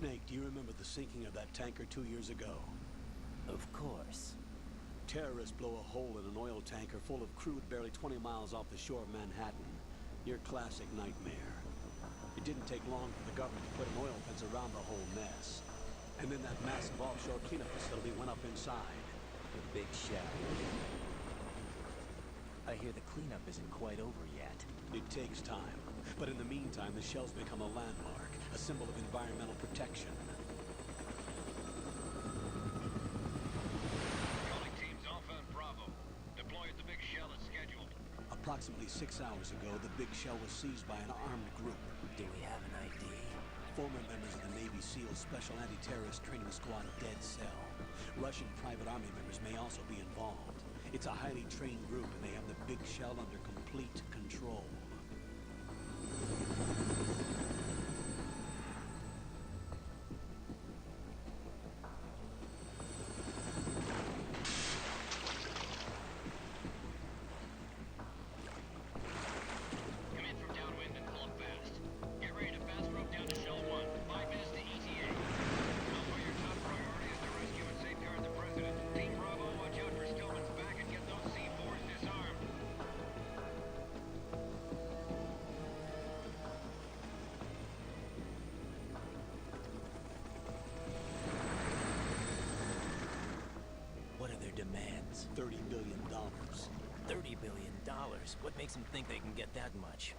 Snake, do you remember the sinking of that tanker 2 years ago? Of course. Terrorists blow a hole in an oil tanker full of crude barely 20 miles off the shore of Manhattan. Your classic nightmare. It didn't take long for the government to put an oil fence around the whole mess. And then that massive offshore cleanup facility went up inside. The big shell. I hear the cleanup isn't quite over yet. It takes time. But in the meantime, the shell's become a landmark, a symbol of environmental protection. Calling teams Alpha and Bravo. Deploy at the big shell as scheduled. Approximately 6 hours ago, the big shell was seized by an armed group. Do we have an ID? Former members of the Navy SEAL Special Anti-Terrorist Training Squad Dead Cell. Russian private army members may also be involved. It's a highly trained group, and they have the big shell under complete control. Come in from downwind and pull up fast. Get ready to fast rope down to Shell 1. 5 minutes to ETA. Alpha, your top priority is to rescue and safeguard the President. Team Bravo, watch out for Stillman's back and get those C4s disarmed. What are their demands? $30 billion. $30 billion. What makes them think they can get that much?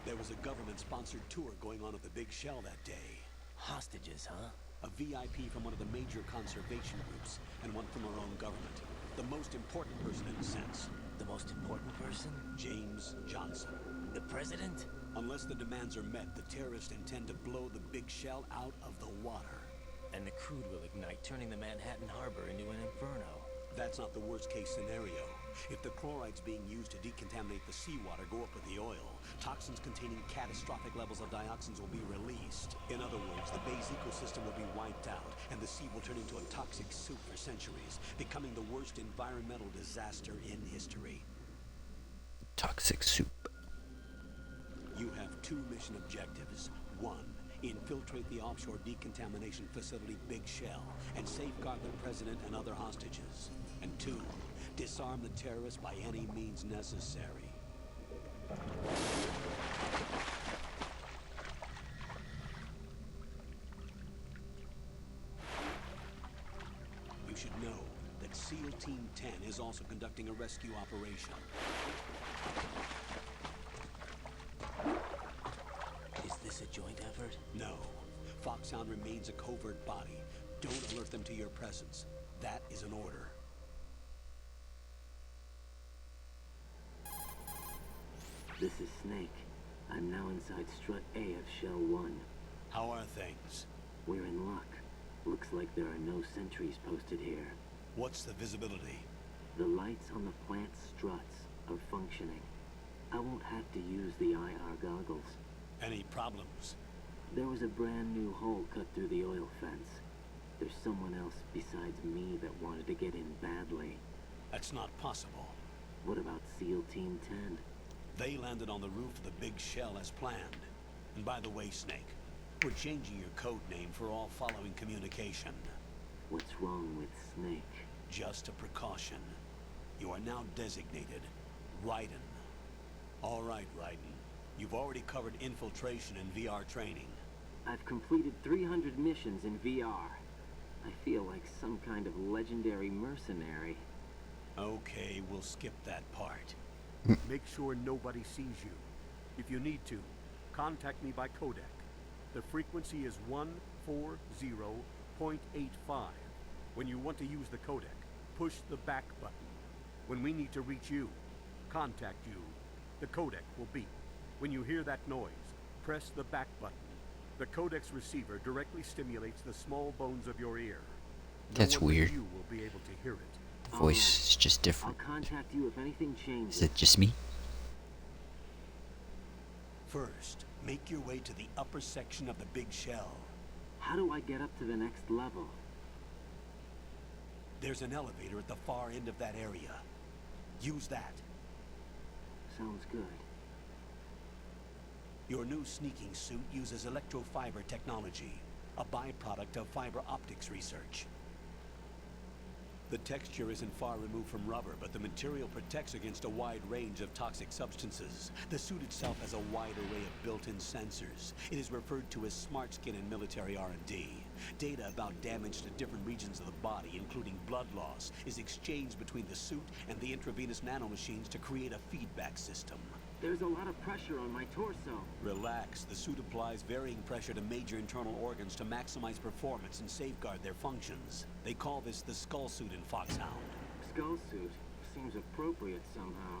There was a government-sponsored tour going on at the big shell that day. Hostages, huh? A VIP from one of the major conservation groups, and one from our own government. The most important person in a sense. The most important person? James Johnson. The president? Unless the demands are met, the terrorists intend to blow the big shell out of the water. And the crude will ignite, turning the Manhattan Harbor into an inferno. That's not the worst-case scenario. If the chlorides being used to decontaminate the seawater go up with the oil, toxins containing catastrophic levels of dioxins will be released. In other words, the bay's ecosystem will be wiped out, and the sea will turn into a toxic soup for centuries, becoming the worst environmental disaster in history. Toxic soup. You have 2 mission objectives. 1, infiltrate the offshore decontamination facility Big Shell and safeguard the president and other hostages. And 2, disarm the terrorists by any means necessary. You should know that SEAL Team 10 is also conducting a rescue operation. Is this a joint effort? No. Foxhound remains a covert body. Don't alert them to your presence. That is an order. This is Snake. I'm now inside Strut A of Shell 1. How are things? We're in luck. Looks like there are no sentries posted here. What's the visibility? The lights on the plant struts are functioning. I won't have to use the IR goggles. Any problems? There was a brand new hole cut through the oil fence. There's someone else besides me that wanted to get in badly. That's not possible. What about SEAL Team 10? They landed on the roof of the Big Shell as planned. And by the way, Snake, we're changing your code name for all following communication. What's wrong with Snake? Just a precaution. You are now designated Raiden. All right, Raiden. You've already covered infiltration and VR training. I've completed 300 missions in VR. I feel like some kind of legendary mercenary. Okay, we'll skip that part. Make sure nobody sees you. If you need to, contact me by codec. The frequency is 140.85. When you want to use the codec, push the back button. When we need to reach you, contact you, the codec will beep. When you hear that noise, press the back button. The codec's receiver directly stimulates the small bones of your ear. That's no one but weird. You will be able to hear it. Voice is just I'll different. contact you if anything changes. Is it just me? First, make your way to the upper section of the Big Shell. How do I get up to the next level? There's an elevator at the far end of that area. Use that. Sounds good. Your new sneaking suit uses electrofiber technology. a byproduct of fiber optics research. The texture isn't far removed from rubber, but the material protects against a wide range of toxic substances. The suit itself has a wide array of built-in sensors. It is referred to as smart skin in military R&D. Data about damage to different regions of the body, including blood loss, is exchanged between the suit and the intravenous nanomachines to create a feedback system. There's a lot of pressure on my torso. Relax. The suit applies varying pressure to major internal organs to maximize performance and safeguard their functions. They call this the skull suit in Foxhound. Skull suit seems appropriate somehow.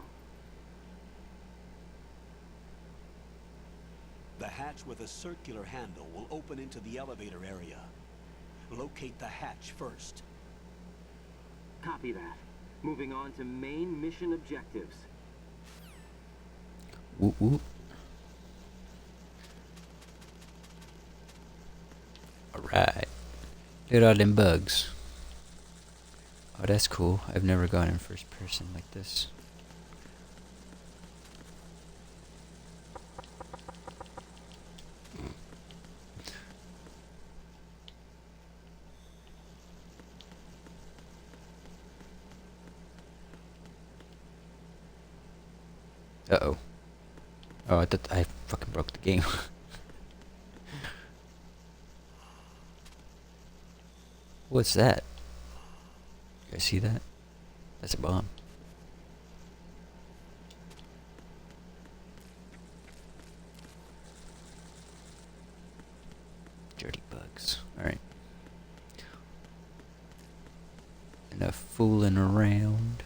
The hatch with a circular handle will open into the elevator area. Locate the hatch first. Copy that. Moving on to main mission objectives. Whoop whoop. Alright. Look at all them bugs. Oh, that's cool. I've never gone in first person like this. Uh-oh. Oh, I thought I fucking broke the game. What's that? You guys see that? That's a bomb. Dirty bugs. Alright. Enough fooling around.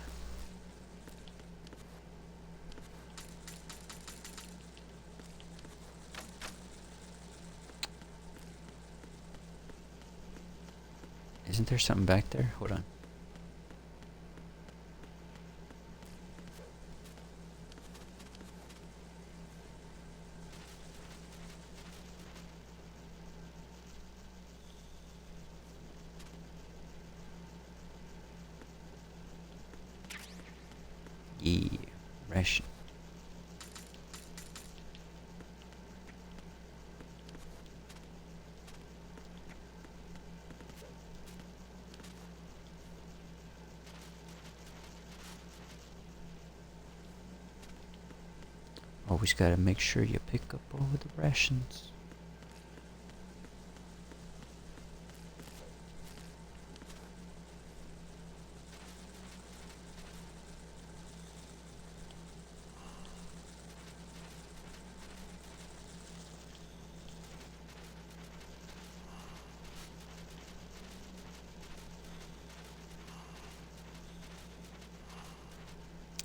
Isn't there something back there? Hold on. Yeah, ration. Always gotta make sure you pick up all of the rations.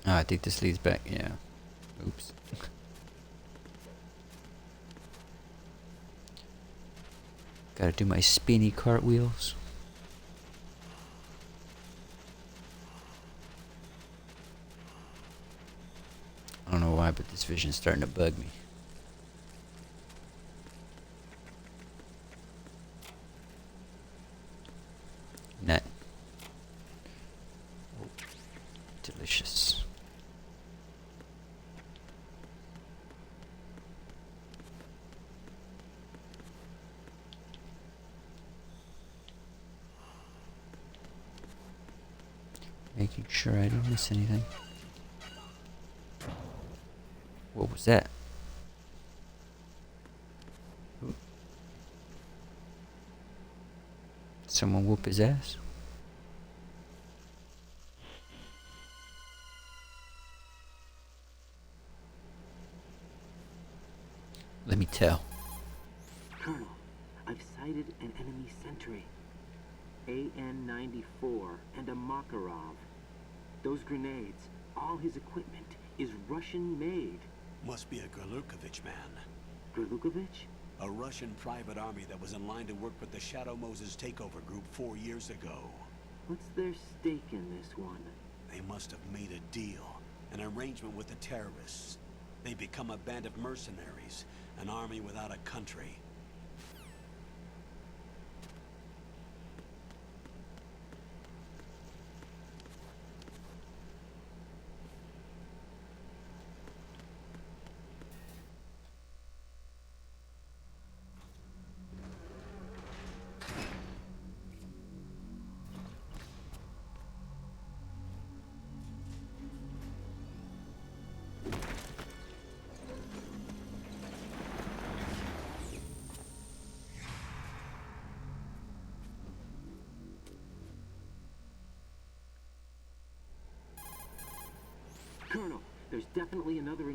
Oh, I think this leads back, yeah. Oops. Gotta do my spinny cartwheels. I don't know why, but this vision's starting to bug me. Nut. Oh, delicious. Making sure I didn't miss anything. What was that? Ooh. Someone whoop his ass? Let me tell. Colonel, I've sighted an enemy sentry. AN-94 and a Makarov. Those grenades, all his equipment, is Russian-made. Must be a Gerlukovich man. Gerlukovich? A Russian private army that was in line to work with the Shadow Moses takeover group 4 years ago. What's their stake in this one? They must have made a deal, an arrangement with the terrorists. They become a band of mercenaries, an army without a country.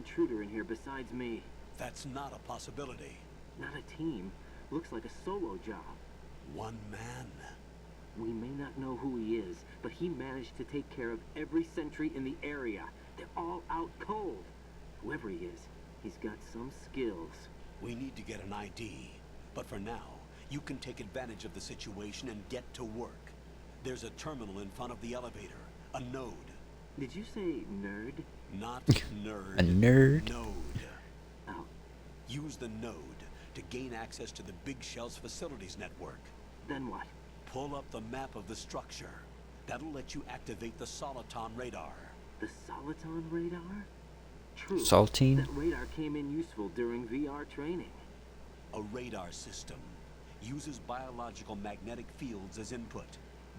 intruder in here besides me. That's not a possibility. Not a team. Looks like a solo job. One man. We may not know who he is, but he managed to take care of every sentry in the area. They're all out cold. Whoever he is, he's got some skills. We need to get an ID. But for now, you can take advantage of the situation and get to work. There's a terminal in front of the elevator. A node. Did you say nerd? Not nerd. A nerd? Node. Oh, Use the node to gain access to the Big Shell's facilities network. then what? Pull up the map of the structure. That'll let you activate the Soliton radar. The Soliton radar? True. Saltine? That radar came in useful during VR training. A radar system uses biological magnetic fields as input.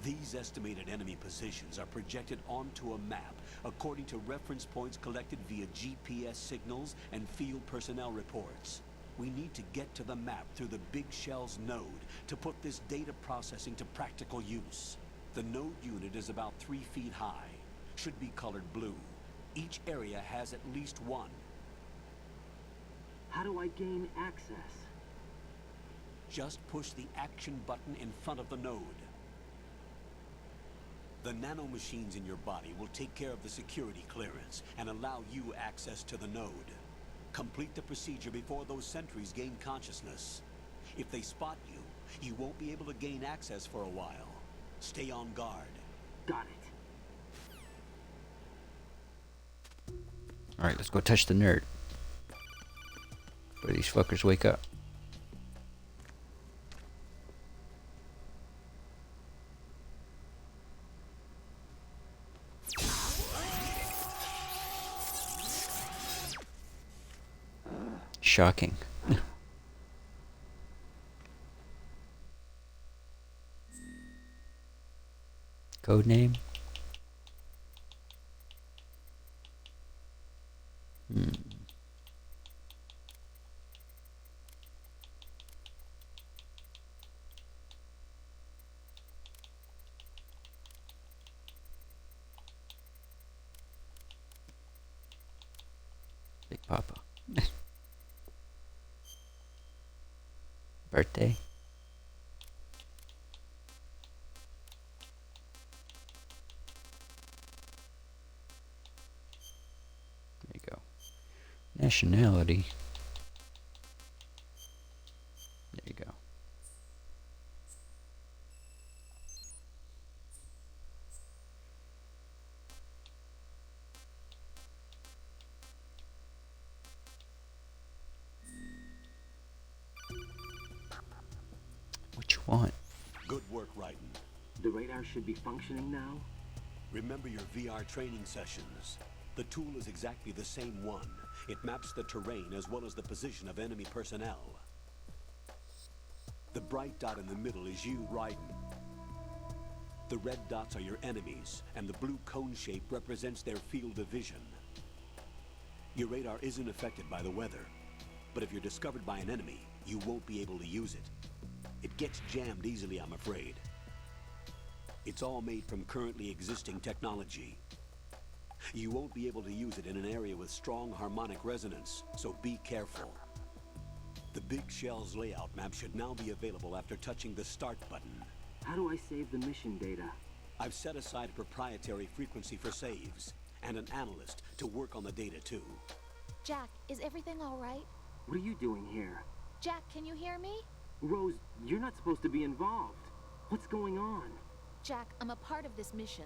These estimated enemy positions are projected onto a map according to reference points collected via GPS signals and field personnel reports. We need to get to the map through the Big Shell's node to put this data processing to practical use. The node unit is about 3 feet high, should be colored blue. Each area has at least one. How do I gain access? Just push the action button in front of the node. The nanomachines in your body will take care of the security clearance and allow you access to the node. Complete the procedure before those sentries gain consciousness. If they spot you, you won't be able to gain access for a while. Stay on guard. Got it. Alright, let's go touch the nerd. Before these fuckers wake up. Shocking. Code name? Big Papa. Birthday. There you go. Nationality. There you go. What you want? Good work, Raiden. The radar should be functioning now? Remember your VR training sessions. The tool is exactly the same one. It maps the terrain as well as the position of enemy personnel. The bright dot in the middle is you, Raiden. The red dots are your enemies, and the blue cone shape represents their field of vision. Your radar isn't affected by the weather, but if you're discovered by an enemy, you won't be able to use it. It gets jammed easily, I'm afraid. It's all made from currently existing technology. You won't be able to use it in an area with strong harmonic resonance, so be careful. The Big Shell's layout map should now be available after touching the Start button. How do I save the mission data? I've set aside a proprietary frequency for saves, and an analyst to work on the data too. Jack, is everything all right? What are you doing here? Jack, can you hear me? Rose, you're not supposed to be involved. What's going on? Jack, I'm a part of this mission.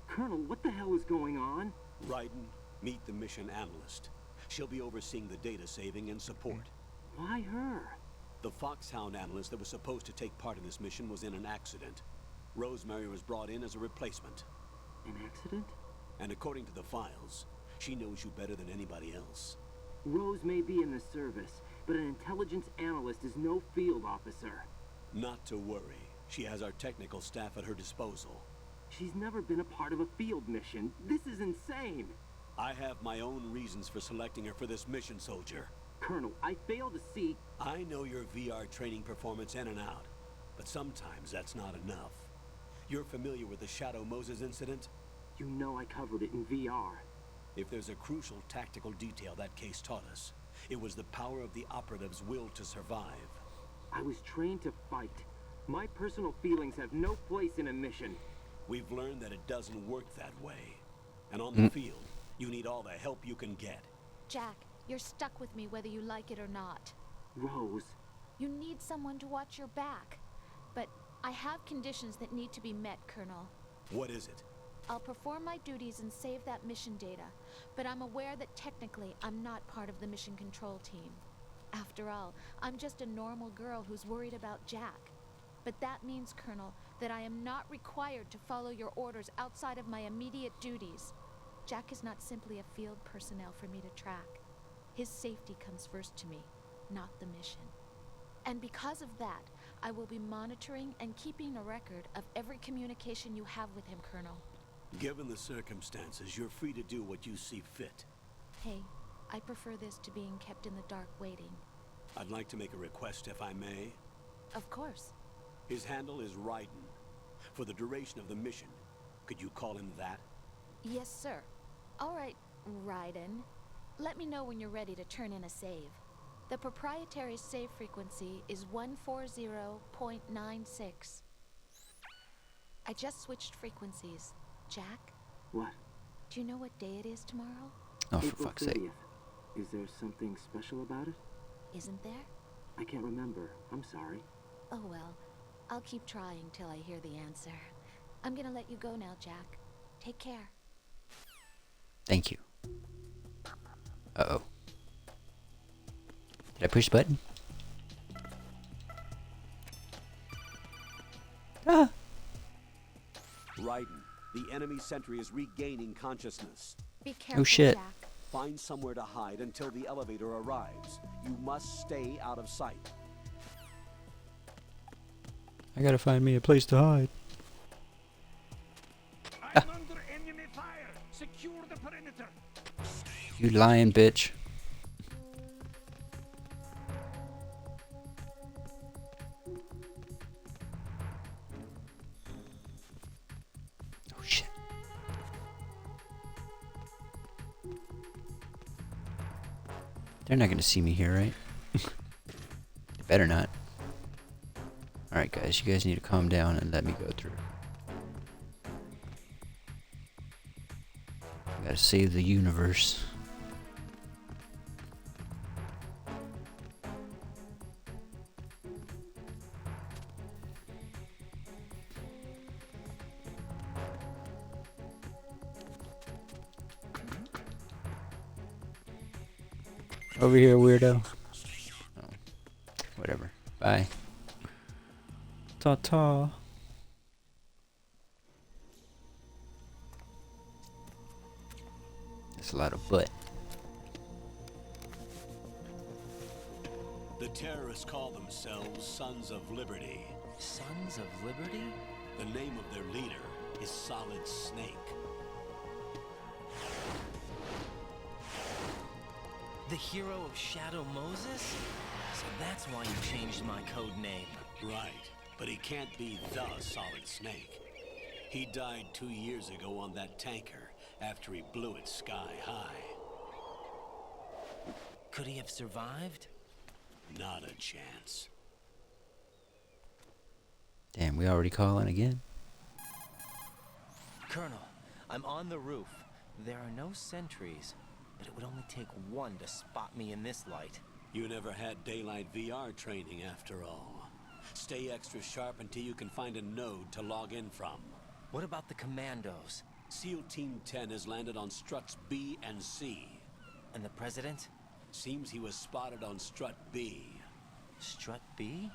Colonel, what the hell is going on? Raiden, meet the mission analyst. She'll be overseeing the data saving and support. Why her? The Foxhound analyst that was supposed to take part in this mission was in an accident. Rosemary was brought in as a replacement. An accident? And according to the files, she knows you better than anybody else. Rose may be in the service, but an intelligence analyst is no field officer. Not to worry. She has our technical staff at her disposal. She's never been a part of a field mission. This is insane. I have my own reasons for selecting her for this mission, soldier. Colonel, I fail to see... I know your VR training performance in and out, but sometimes that's not enough. You're familiar with the Shadow Moses incident? You know I covered it in VR. If there's a crucial tactical detail that case taught us, it was the power of the operative's will to survive. I was trained to fight. My personal feelings have no place in a mission. We've learned that it doesn't work that way. And on the field, you need all the help you can get. Jack, you're stuck with me whether you like it or not. Rose, You need someone to watch your back. But I have conditions that need to be met, Colonel. What is it? I'll perform my duties and save that mission data, but I'm aware that technically I'm not part of the mission control team. After all, I'm just a normal girl who's worried about Jack. But that means, Colonel, that I am not required to follow your orders outside of my immediate duties. Jack is not simply a field personnel for me to track. His safety comes first to me, not the mission. And because of that, I will be monitoring and keeping a record of every communication you have with him, Colonel. Given the circumstances, you're free to do what you see fit. Hey, I prefer this to being kept in the dark waiting. I'd like to make a request, if I may. Of course. His handle is Raiden. For the duration of the mission, could you call him that? Yes, sir. All right, Raiden. Let me know when you're ready to turn in a save. The proprietary save frequency is 140.96. I just switched frequencies. Jack, what? do you know what day it is tomorrow? Oh, for April fuck's sake. 30th. Is there something special about it? Isn't there? I can't remember. I'm sorry. Oh well, I'll keep trying till I hear the answer. I'm gonna let you go now, Jack. Take care. Thank you. Uh-oh. Did I push the button? Ah! Raiden, the enemy sentry is regaining consciousness. Be careful, shit. Jack. Find somewhere to hide until the elevator arrives. You must stay out of sight. I gotta find me a place to hide. I'm under enemy fire. Secure the perimeter. You lying bitch. Oh shit. They're not gonna see me here, right? They better not. Alright guys, you guys need to calm down and let me go through. I gotta save the universe. Over here, weirdo. Oh, whatever. Bye. Ta-ta. That's a lot of butt. The terrorists call themselves Sons of Liberty. Sons of Liberty? The name of their leader is Solid Snake. The hero of Shadow Moses? So that's why you changed my code name. Right, but he can't be the Solid Snake. He died 2 years ago on that tanker after he blew it sky high. Could he have survived? Not a chance. Damn, we already calling again. Colonel, I'm on the roof. There are no sentries, but it would only take one to spot me in this light. You never had daylight VR training after all. Stay extra sharp until you can find a node to log in from. What about the commandos? SEAL Team 10 has landed on struts B and C. And the president? Seems he was spotted on strut B. Strut B?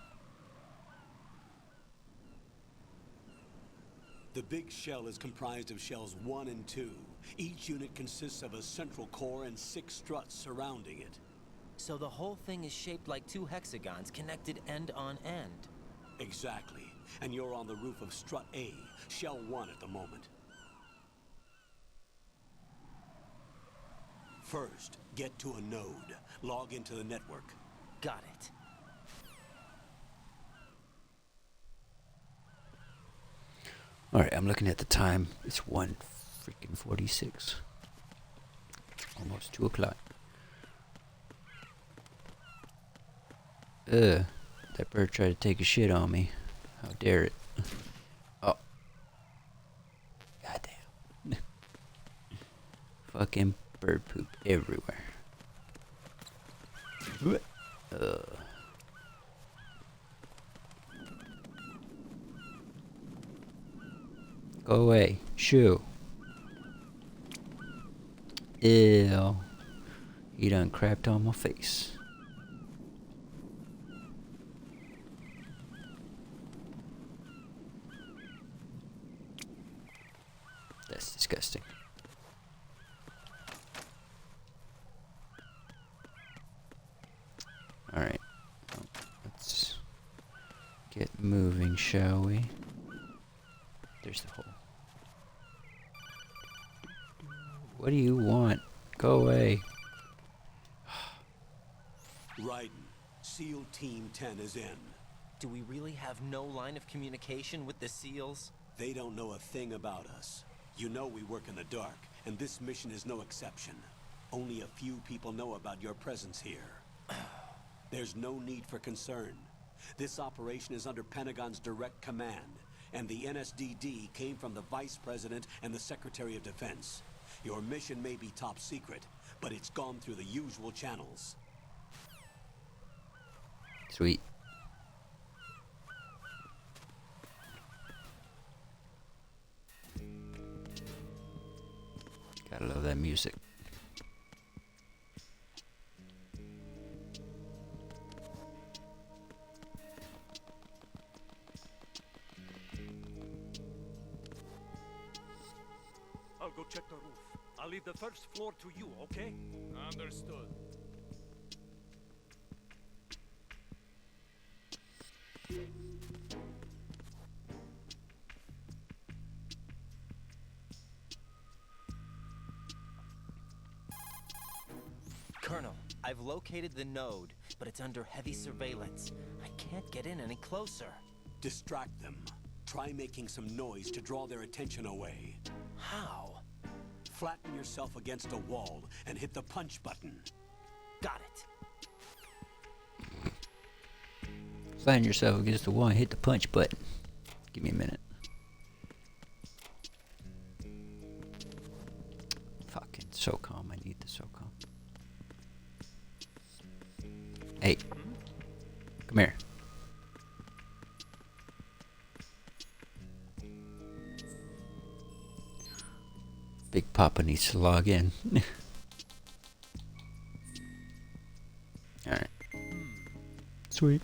The big shell is comprised of shells 1 and 2. Each unit consists of a central core and 6 struts surrounding it. So the whole thing is shaped like 2 hexagons connected end on end. Exactly. And you're on the roof of strut A, shell 1 at the moment. First, get to a node. Log into the network. Got it. Alright, I'm looking at the time. It's 1:46. Almost 2 o'clock. Ugh. That bird tried to take a shit on me. How dare it. Oh. Goddamn. Fucking bird poop everywhere. Go away. Shoo. Ew. He done crapped on my face. That's disgusting. Alright. Let's get moving, shall we? There's the hole. What do you want? Go away. Raiden, SEAL Team 10 is in. Do we really have no line of communication with the SEALs? They don't know a thing about us. You know we work in the dark, and this mission is no exception. Only a few people know about your presence here. There's no need for concern. This operation is under Pentagon's direct command, and the NSDD came from the Vice President and the Secretary of Defense. Your mission may be top secret, but it's gone through the usual channels. Sweet. Gotta love that music. I'll go check the roof. I'll leave the first floor to you, okay? Understood. Colonel, I've located the node, but it's under heavy surveillance. I can't get in any closer. Distract them. Try making some noise to draw their attention away. How? Flatten yourself against a wall and hit the punch button. Got it. Flatten yourself against the wall and hit the punch button. Give me a minute. Fucking SOCOM. I need the SOCOM. Hey. Come here. Big Papa needs to log in. Alright. Sweet.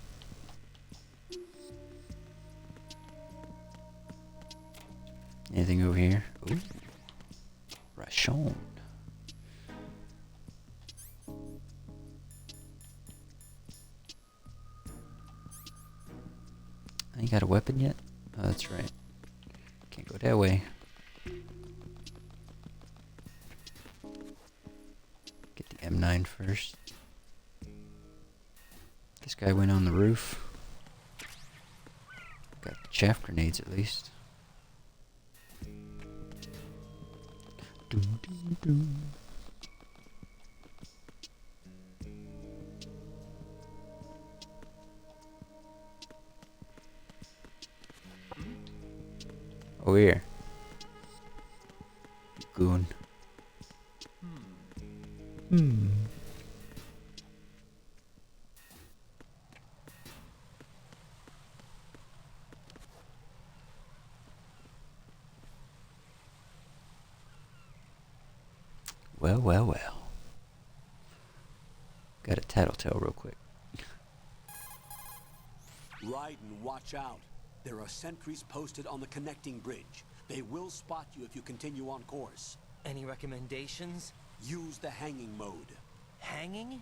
Anything over here? Ooh. Ration. I ain't got a weapon yet? Oh, that's right. Can't go that way. Get the M9 first. This guy went on the roof. Got the chaff grenades at least. Doom, doom, doom. Over here. Goon. Well, well, well. Got a tattletale real quick. Raiden, watch out. There are sentries posted on the connecting bridge. They will spot you if you continue on course. Any recommendations? Use the hanging mode. Hanging?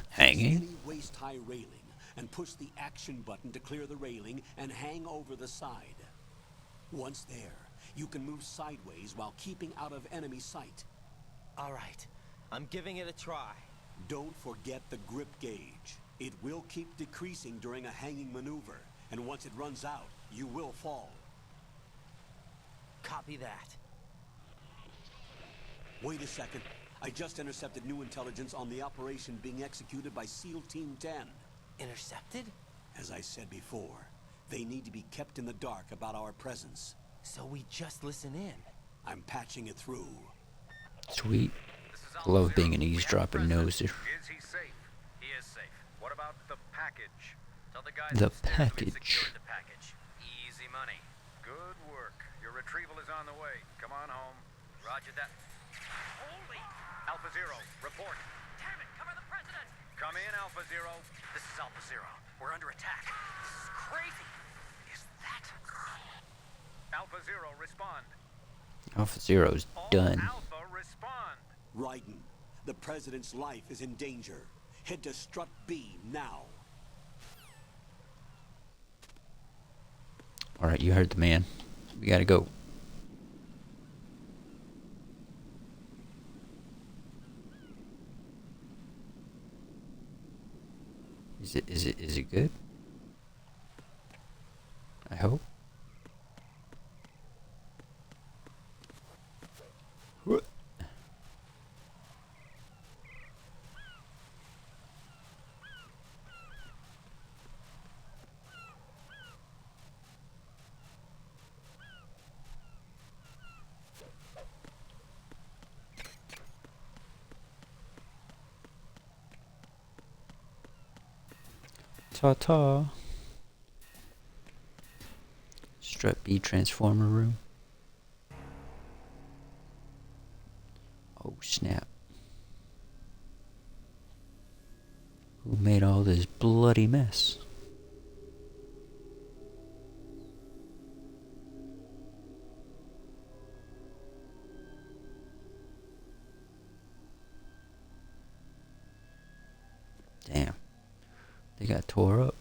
Hanging? Any waist-high railing and push the action button to clear the railing and hang over the side. Once there, you can move sideways while keeping out of enemy sight. All right. I'm giving it a try. Don't forget the grip gauge. It will keep decreasing during a hanging maneuver, and once it runs out, you will fall. Copy that. Wait a second. I just intercepted new intelligence on the operation being executed by SEAL Team 10. Intercepted? As I said before, they need to be kept in the dark about our presence. So we just listen in. I'm patching it through. Sweet. Love being an eavesdropping noser. Is he safe? He is safe. What about the package? Tell the guys The upstairs we've package. secured the package. Easy money. Good work. Your retrieval is on the way. Come on home. Roger that. Holy! Alpha Zero, report. Damn it! Cover the president! Come in, Alpha Zero. This is Alpha Zero. We're under attack. This is crazy. Is that... Alpha Zero, respond. Alpha Zero's All done. Alpha, respond. Raiden, the President's life is in danger. Head to Strut B now. Alright, you heard the man. We gotta go. Is it good? I hope. What? Ta-ta. Strut B transformer room. Oh snap. Who made all this bloody mess? Damn. They got tore up.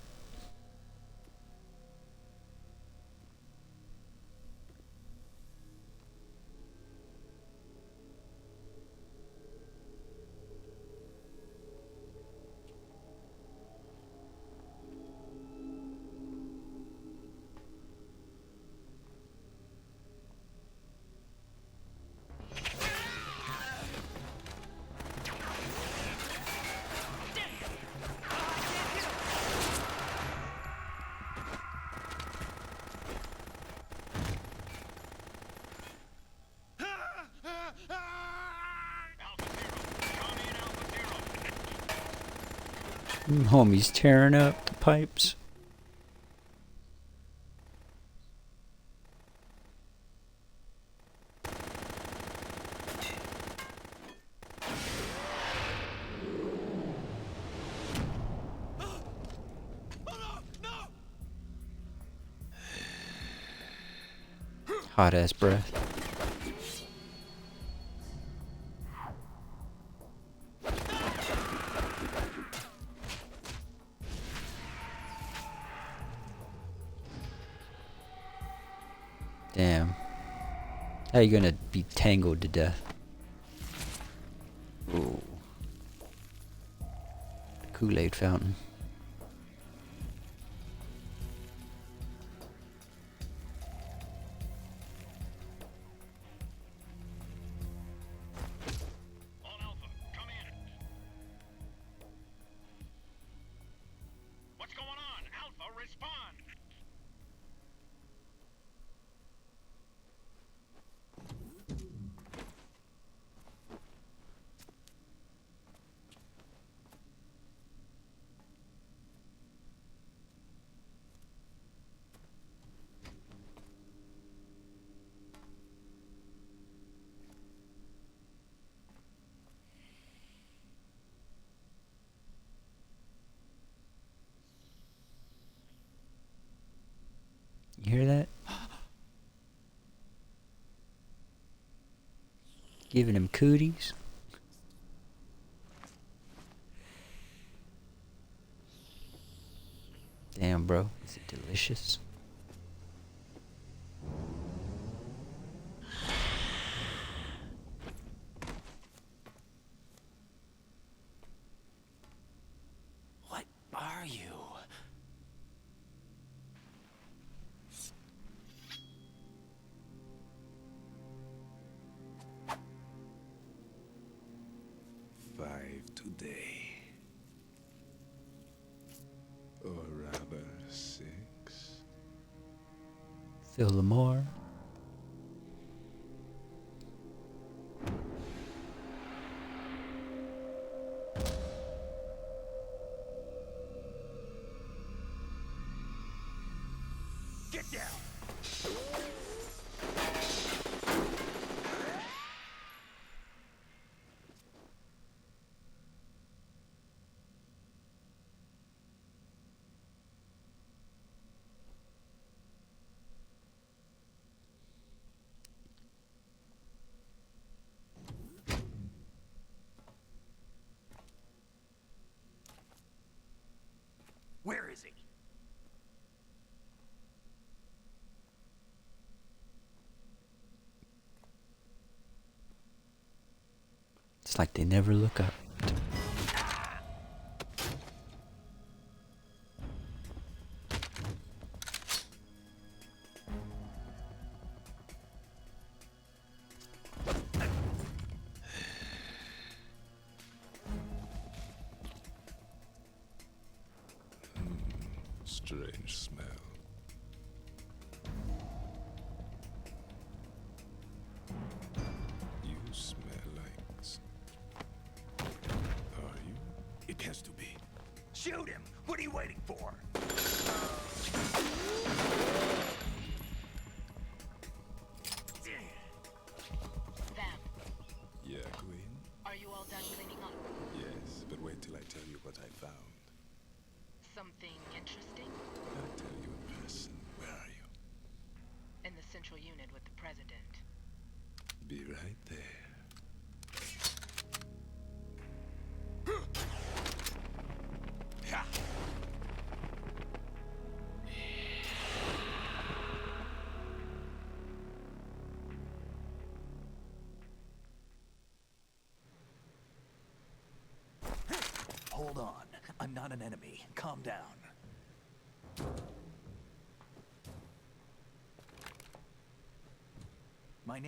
Homie's tearing up the pipes. Hot ass breath. Damn. How you gonna be tangled to death? Ooh. Kool-Aid fountain. All Alpha, come in. What's going on? Alpha, respond. You hear that? Giving him cooties. Damn, bro. Is it delicious? What are you? today. Or rather, 6. Fillmore. Get down! Where is he? It's like they never look up. Strange smell. You smell like... Are you? It has to be. Shoot him! What are you waiting for? Vam, Yeah, Queen? are you all done cleaning up? Yes, but wait till I tell you what I found. Something interesting? I'll tell you in person. Where are you? In the central unit with the president. Be right there. Hold on. I'm not an enemy. Calm down. My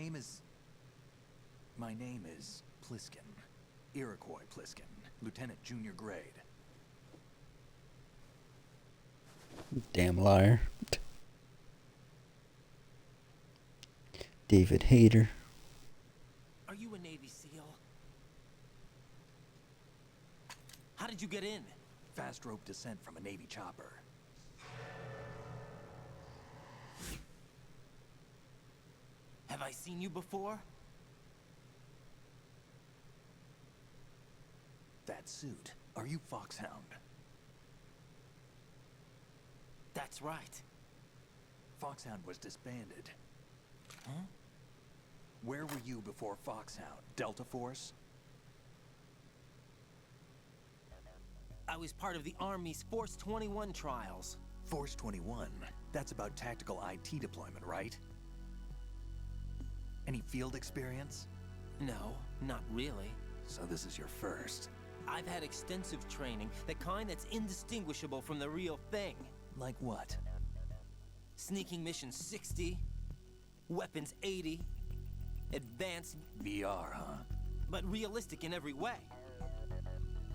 name is Pliskin. Iroquois Pliskin. Lieutenant Junior Grade. Damn liar. David Hayter. Are you a Navy SEAL? How did you get in? Fast rope descent from a Navy chopper. Have I seen you before? That suit. Are you Foxhound? That's right. Foxhound was disbanded. Huh? Where were you before Foxhound? Delta Force? I was part of the Army's Force 21 trials. Force 21? That's about tactical IT deployment, right? Any field experience? No, not really. So this is your first. I've had extensive training, the kind that's indistinguishable from the real thing. Like what? Sneaking mission 60, weapons 80, advanced, VR, huh? but realistic in every way.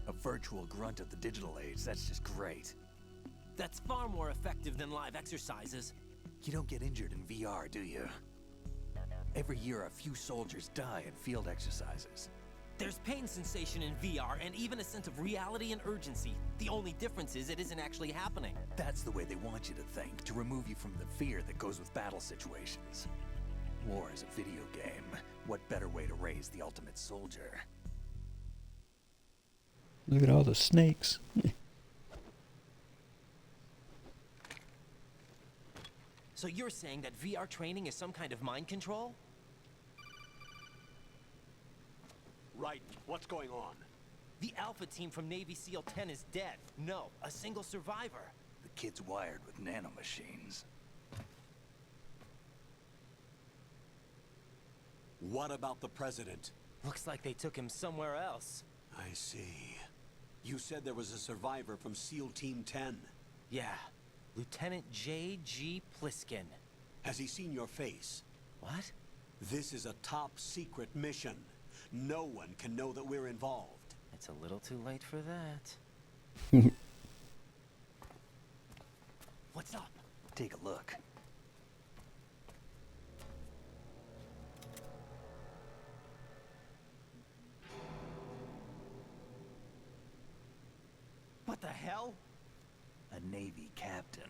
A virtual grunt of the digital age, that's just great. That's far more effective than live exercises. You don't get injured in VR, do you? Every year, a few soldiers die in field exercises. There's pain sensation in VR and even a sense of reality and urgency. The only difference is it isn't actually happening. That's the way they want you to think, to remove you from the fear that goes with battle situations. War is a video game. What better way to raise the ultimate soldier? Look at all the snakes. So you're saying that VR training is some kind of mind control? Raiden, what's going on? The Alpha team from Navy SEAL 10 is dead. No, a single survivor. The kid's wired with nanomachines. What about the president? Looks like they took him somewhere else. I see. You said there was a survivor from SEAL Team 10. Yeah, Lieutenant J.G. Pliskin. Has he seen your face? What? This is a top secret mission. No one can know that we're involved. It's a little too late for that. What's up? Take a look. What the hell? A Navy captain.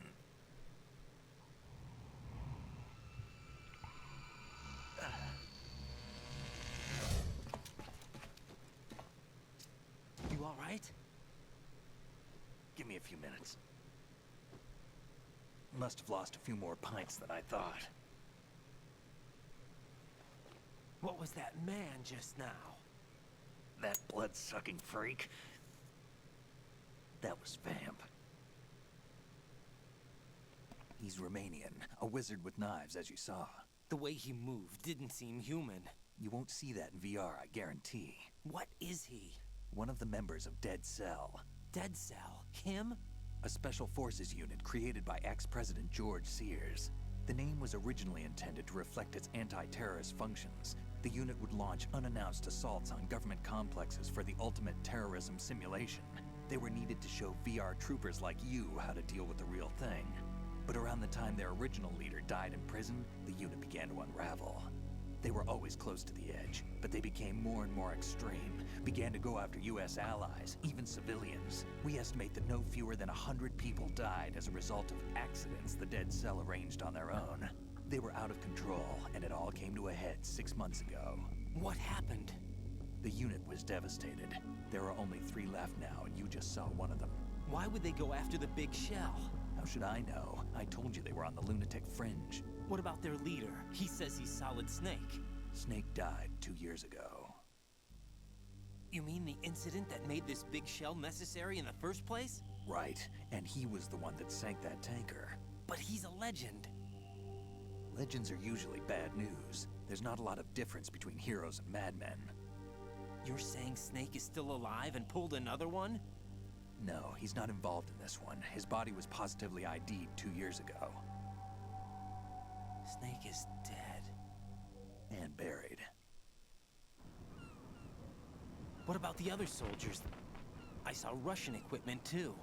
You all right? Give me a few minutes. Must have lost a few more pints than I thought. What was that man just now? That blood-sucking freak. That was Vamp. He's Romanian, a wizard with knives, as you saw. The way he moved didn't seem human. You won't see that in VR, I guarantee. What is he? One of the members of Dead Cell. Dead Cell? Him? A special forces unit created by ex-President George Sears. The name was originally intended to reflect its anti-terrorist functions. The unit would launch unannounced assaults on government complexes for the ultimate terrorism simulation. They were needed to show VR troopers like you how to deal with the real thing. But around the time their original leader died in prison, the unit began to unravel. They were always close to the edge, but they became more and more extreme, began to go after US allies, even civilians. We estimate that no fewer than 100 people died as a result of accidents the Dead Cell arranged on their own. They were out of control, and it all came to a head 6 months ago. What happened? The unit was devastated. There are only 3 left now, and you just saw one of them. Why would they go after the big shell? How should I know? I told you they were on the lunatic fringe. What about their leader? He says he's Solid Snake. Snake died 2 years ago. You mean the incident that made this big shell necessary in the first place? Right, and he was the one that sank that tanker. But he's a legend. Legends are usually bad news. There's not a lot of difference between heroes and madmen. You're saying Snake is still alive and pulled another one? No, he's not involved in this one. His body was positively ID'd 2 years ago. Snake is dead. And buried. What about the other soldiers? I saw Russian equipment too.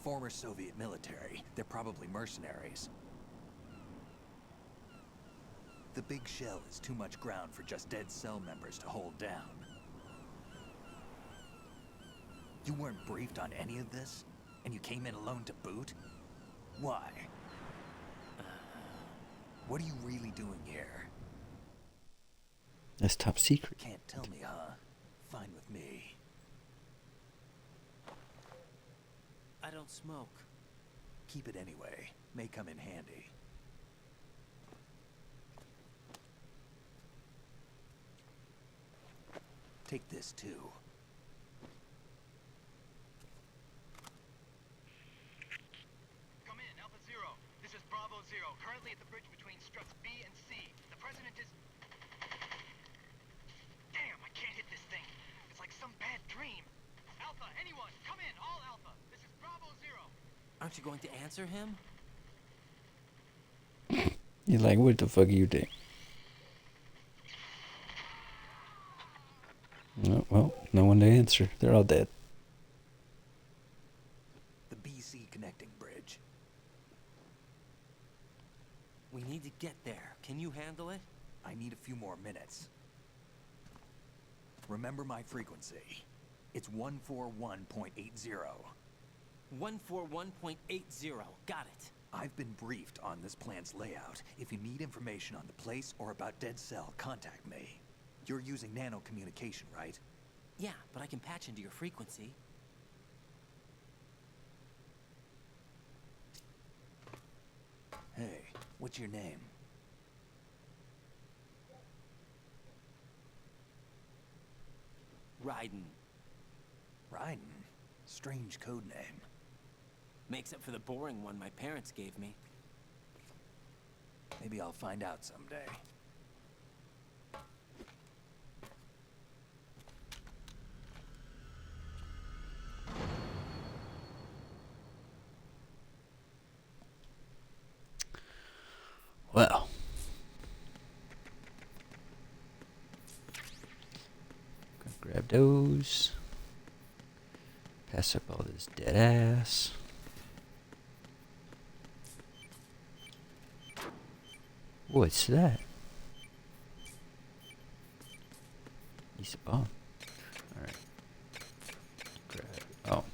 Former Soviet military. They're probably mercenaries. The big shell is too much ground for just Dead Cell members to hold down. You weren't briefed on any of this? And you came in alone to boot? Why? What are you really doing here? That's top secret. Can't tell me, huh? Fine with me. I don't smoke. Keep it anyway. May come in handy. Take this too. Come in, Alpha Zero. This is Bravo Zero, currently at the bridge between struts B and C. The President is... Damn, I can't hit this thing. It's like some bad dream. Alpha, anyone, come in, all Alpha. This is Bravo Zero. Aren't you going to answer him? You're like, what the fuck are you doing? No, well, no one to answer. They're all dead. The BC connecting bridge. We need to get there. Can you handle it? I need a few more minutes. Remember my frequency. It's 141.80. 141.80. Got it. I've been briefed on this plan's layout. If you need information on the place or about Dead Cell, contact me. You're using nano communication, right? Yeah, but I can patch into your frequency. Hey, what's your name? Raiden. Raiden? Strange code name. Makes up for the boring one my parents gave me. Maybe I'll find out someday. Well. Gonna grab those. Pass up all this dead ass. What's that? He's a bomb. Alright. Grab. Oh,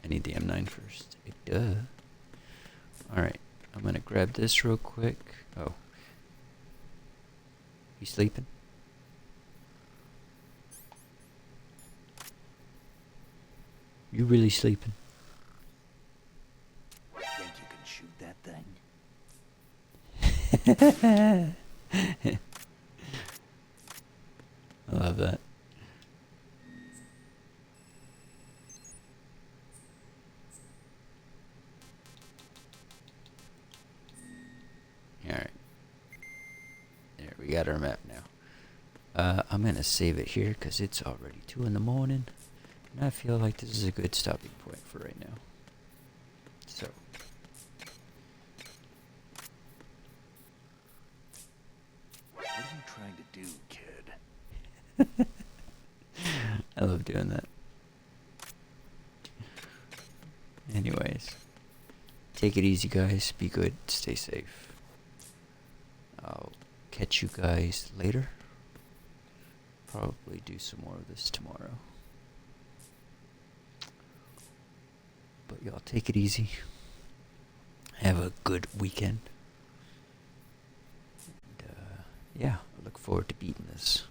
I need the M9 first. Duh. Alright, I'm gonna grab this real quick. Oh. You sleeping? You really sleeping? Think you can shoot that thing? I love that. Alright. There, we got our map now. I'm gonna save it here because it's already 2 in the morning. And I feel like this is a good stopping point for right now. So. What are you trying to do, kid? I love doing that. Anyways. Take it easy, guys. Be good. Stay safe. I'll catch you guys later. Probably do some more of this tomorrow. But y'all take it easy. Have a good weekend. And, yeah, I look forward to beating this.